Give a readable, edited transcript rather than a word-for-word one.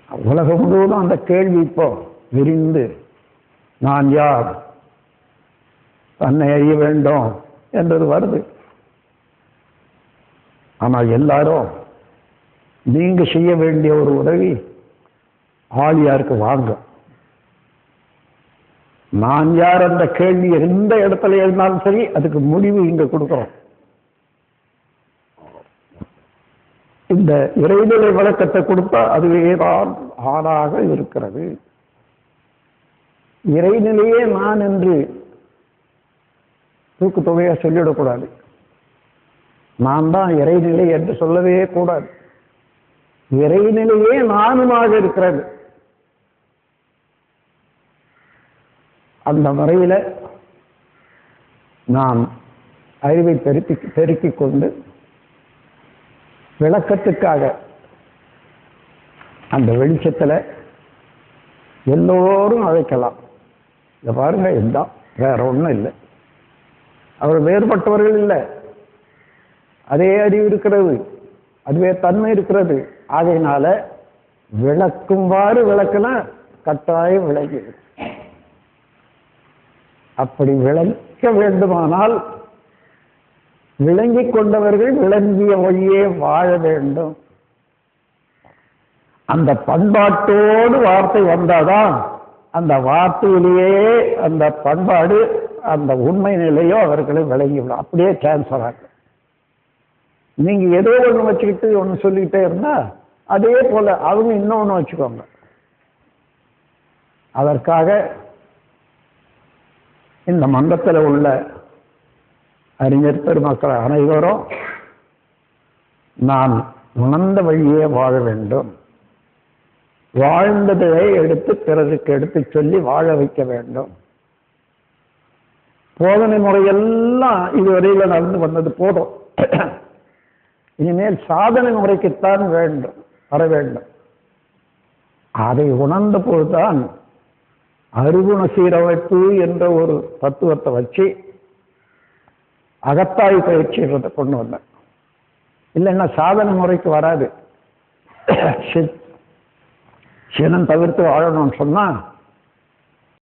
உலகம் முழுவதும் அந்த கேள்வி இப்போ விரிந்து, நான் யார், தன்னை அறிய வேண்டும் என்றது வருது. ஆனால் எல்லாரும் நீங்க செய்ய வேண்டிய ஒரு உதவி, ஆழியாருக்கு வாங்க. நான் யார் என்ற கேள்வி எந்த இடத்துல இருந்தாலும் சரி, அதுக்கு முடிவு இங்க கொடுக்கிறோம். இந்த இறைநிலை விளக்கத்தை கொடுத்தா அதுவேதான் ஆளாக இருக்கிறது. இறைநிலையே நான் என்று தூக்கு தொகையா சொல்லிடக்கூடாது. நான் தான் இறைநிலை என்று சொல்லவே கூடாது. இறைநிலையே நானுமாக இருக்கிறது. அந்த முறையில நாம் அறிவை பெருக்கிக் கொண்டு விளக்கத்துக்காக அந்த வெளிச்சத்தில் எல்லோரும் அழைக்கலாம். இதை பாருங்க, இதுதான், வேற ஒன்றும் இல்லை. அவர் வேறுபட்டவர்கள் இல்லை. அதே அறிவு இருக்கிறது, அதுவே தன்மை இருக்கிறது. ஆகையினால விளக்கும்வாறு விளக்குனா கட்டாயம் விளங்கி. அப்படி விளக்க வேண்டுமானால் விளங்கிக் கொண்டவர்கள் விளங்கிய வழியே வாழ வேண்டும். அந்த பண்பாட்டோடு வார்த்தை வந்தாதான் அந்த வார்த்தையிலேயே அந்த பண்பாடு, அந்த உண்மை நிலையோ அவர்களை விளங்கிவிடும். அப்படியே டிரான்ஸ்ஃபர் ஆகும். நீங்க ஏதோ ஒன்று வச்சுக்கிட்டு ஒன்று சொல்லிக்கிட்டே இருந்தா அதே போல அவங்க இன்னொன்று வச்சுக்கோங்க. அதற்காக இந்த மன்றத்தில் உள்ள அறிஞர் பெருமக்கள் அனைவரும் நான் உணர்ந்த வழியே வாழ வேண்டும், வாழ்ந்ததை எடுத்து பிறருக்கு எடுத்து சொல்லி வாழ வைக்க வேண்டும். போதனை முறையெல்லாம் இதுவரையில் நடந்து வந்தது போதும். இனிமேல் சாதனை முறைக்குத்தான் வேண்டும், வர வேண்டும். அதை உணர்ந்த போதுதான் அருகுண சீரமைப்பு என்ற ஒரு தத்துவத்தை வச்சு அகத்தாய் பயிற்சின்றதை கொண்டு வந்தேன். இல்லைன்னா சாதனை முறைக்கு வராது. சினம் தவிர்த்து வாழணும்னு சொன்னா